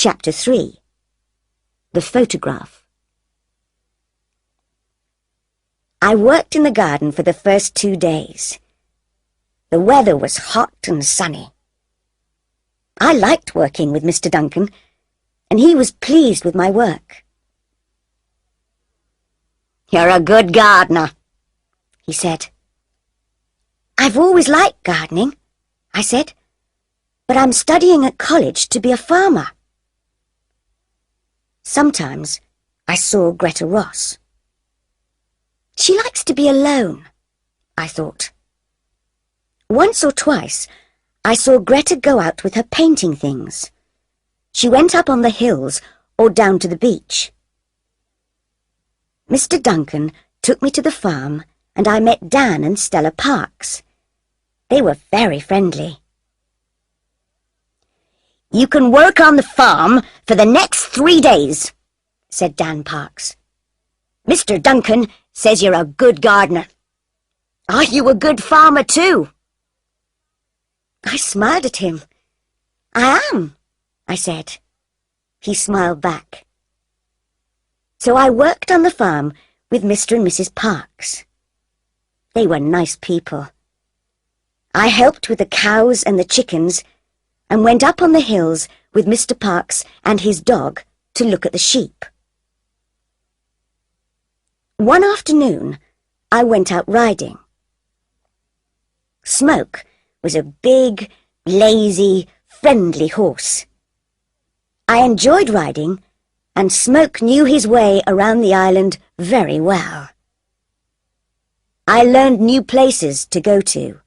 Chapter 3. The Photograph. I worked in the garden for the first 2 days. The weather was hot and sunny. I liked working with Mr. Duncan, and he was pleased with my work. "You're a good gardener," he said. "I've always liked gardening," I said, "but I'm studying at college to be a farmer." Sometimes I saw Greta Ross. She likes to be alone, I thought. Once or twice I saw Greta go out with her painting things. She went up on the hills or down to the beach. Mr. Duncan took me to the farm and I met Dan and Stella Parks. They were very friendly. "You can work on the farm for the next 3 days," said Dan Parks. "Mr. Duncan says you're a good gardener. Are you a good farmer too?" I smiled at him. "I am," I said. He smiled back. So I worked on the farm with Mr. and Mrs. Parks. They were nice people. I helped with the cows and the chickens and went up on the hills with Mr. Parks and his dog to look at the sheep. One afternoon, I went out riding. Smoke was a big, lazy, friendly horse. I enjoyed riding, and Smoke knew his way around the island very well. I learned new places to go to.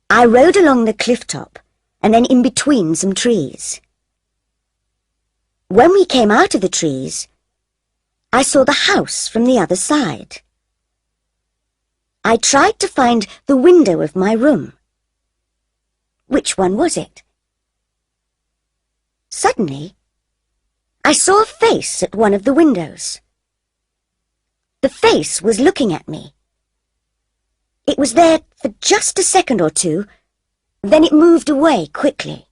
I rode along the cliff top and then in between some trees. When we came out of the trees, I saw the house from the other side. I tried to find the window of my room. Which one was it? Suddenly, I saw a face at one of the windows. The face was looking at me. It was there for just a second or two, then it moved away quickly.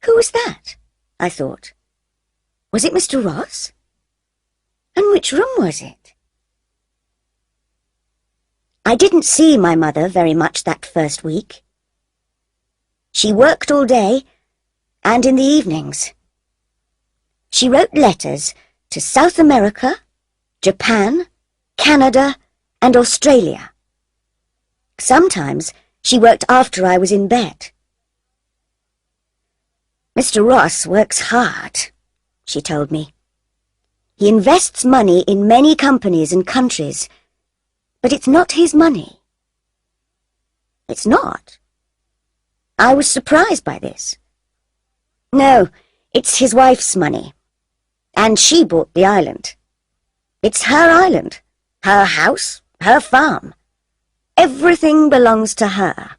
Who was that? I thought. Was it Mr. Ross? And which room was it? I didn't see my mother very much that first week. She worked all day and in the evenings. She wrote letters to South America, Japan, Canada, and Australia. Sometimes she worked after I was in bed. "Mr. Ross works hard," she told me. "He invests money in many companies and countries, but it's not his money." "It's not?" I was surprised by this. "No, it's his wife's money, and she bought the island. It's her island, her house, her farm. Everything belongs to her."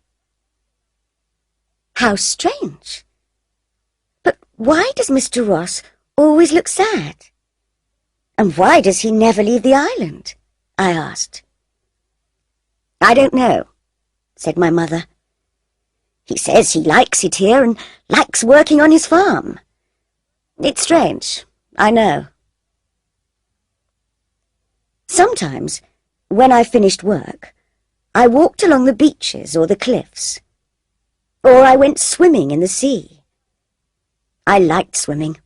How strange. But why does Mr. Ross always look sad? And why does he never leave the island? I asked. "I don't know," said my mother. "He says he likes it here and likes working on his farm. It's strange, I know." Sometimes, when I finished work, I walked along the beaches or the cliffs, or I went swimming in the sea. I liked swimming.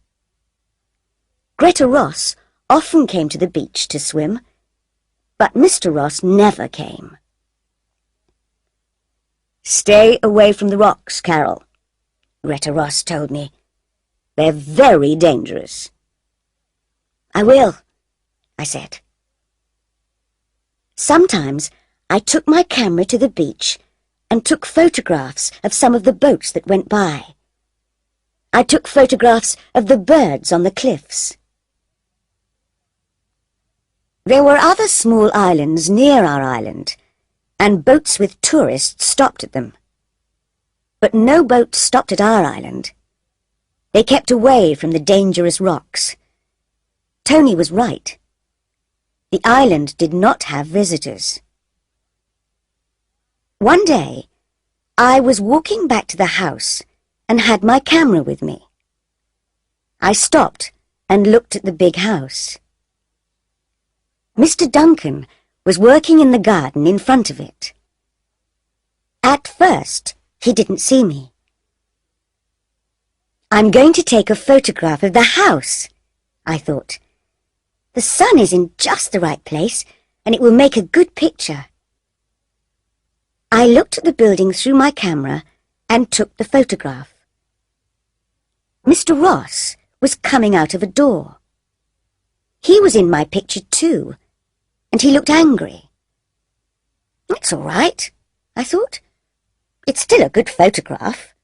Greta Ross often came to the beach to swim, but Mr. Ross never came. "Stay away from the rocks, Carol," Greta Ross told me. "They're very dangerous." "I will," I said. Sometimes I took my camera to the beach and took photographs of some of the boats that went by. I took photographs of the birds on the cliffs. There were other small islands near our island, and boats with tourists stopped at them. But no boat stopped at our island. They kept away from the dangerous rocks. Tony was right. The island did not have visitors. One day, I was walking back to the house and had my camera with me. I stopped and looked at the big house. Mr. Duncan was working in the garden in front of it. At first, he didn't see me. I'm going to take a photograph of the house, I thought. The sun is in just the right place, and it will make a good picture. I looked at the building through my camera and took the photograph. Mr. Ross was coming out of a door. He was in my picture too, and he looked angry. It's all right, I thought. It's still a good photograph.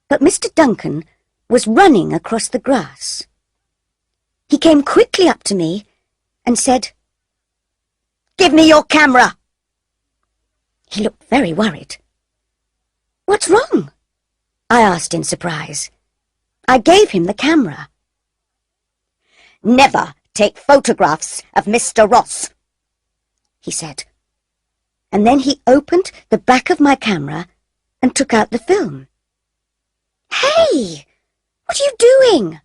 But Mr. Duncan was running across the grass. He came quickly up to me and said, "Give me your camera." He looked very worried. "What's wrong?" I asked in surprise. I gave him the camera. "Never take photographs of Mr. Ross," he said. And then he opened the back of my camera and took out the film. "Hey, what are you doing?"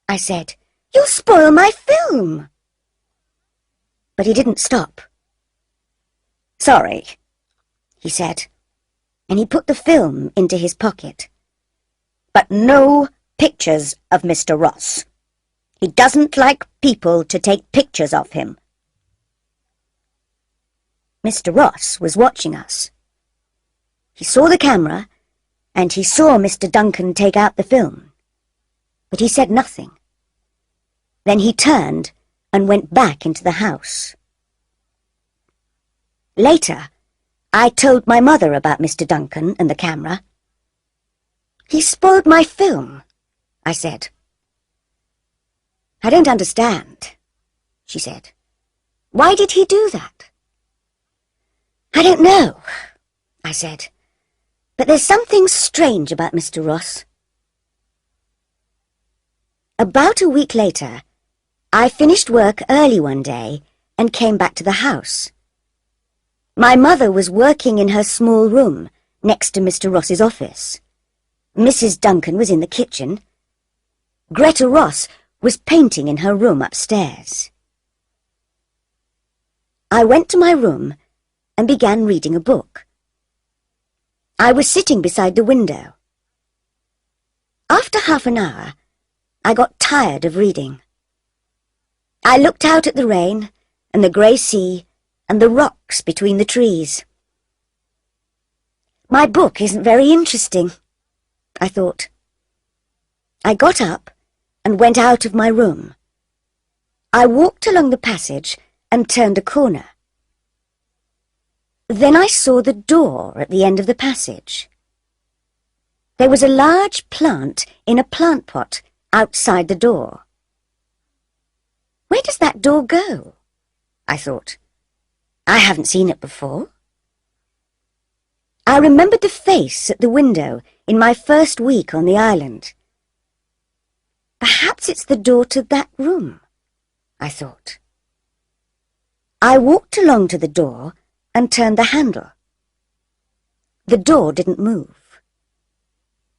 I said. "You'll spoil my film." But he didn't stop. "Sorry," he said, and he put the film into his pocket. "But no pictures of Mr. Ross. He doesn't like people to take pictures of him." Mr. Ross was watching us. He saw the camera, and he saw Mr. Duncan take out the film. But he said nothing. Then he turned and went back into the house. Later, I told my mother about Mr. Duncan and the camera. "He spoiled my film," I said. "I don't understand," she said. "Why did he do that?" "I don't know," I said. "But there's something strange about Mr. Ross." About a week later, I finished work early one day and came back to the house. My mother was working in her small room next to Mr. Ross's office. Mrs. Duncan was in the kitchen. Greta Ross was painting in her room upstairs. I went to my room and began reading a book. I was sitting beside the window. After half an hour, I got tired of reading. I looked out at the rain and the grey sea and the rocks between the trees. My book isn't very interesting, I thought. I got up and went out of my room. I walked along the passage and turned a corner. Then I saw the door at the end of the passage. There was a large plant in a plant pot outside the door. Where does that door go? I thought. I haven't seen it before. I remembered the face at the window in my first week on the island. Perhaps it's the door to that room, I thought. I walked along to the door and turned the handle. The door didn't move.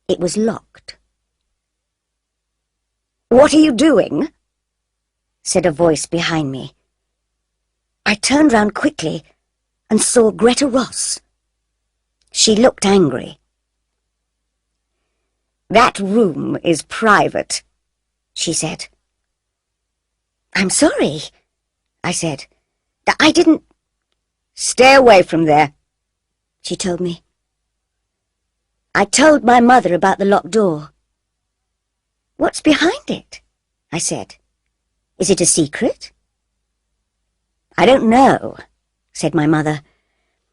It was locked. "What are you doing?" said a voice behind me. I turned round quickly and saw Greta Ross. She looked angry. "That room is private," she said. "I'm sorry," I said. "I didn't—" "Stay away from there," she told me. I told my mother about the locked door. "What's behind it?" I said. "Is it a secret?" "I don't know," said my mother.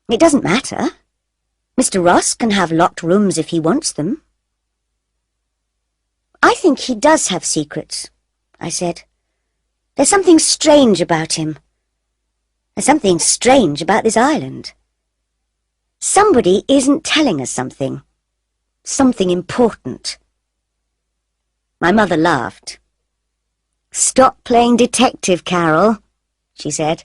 "It doesn't matter. Mr. Ross can have locked rooms if he wants them." "I think he does have secrets," I said. "There's something strange about him. There's something strange about this island. Somebody isn't telling us something. Something important." My mother laughed. "Stop playing detective, Carol," she said.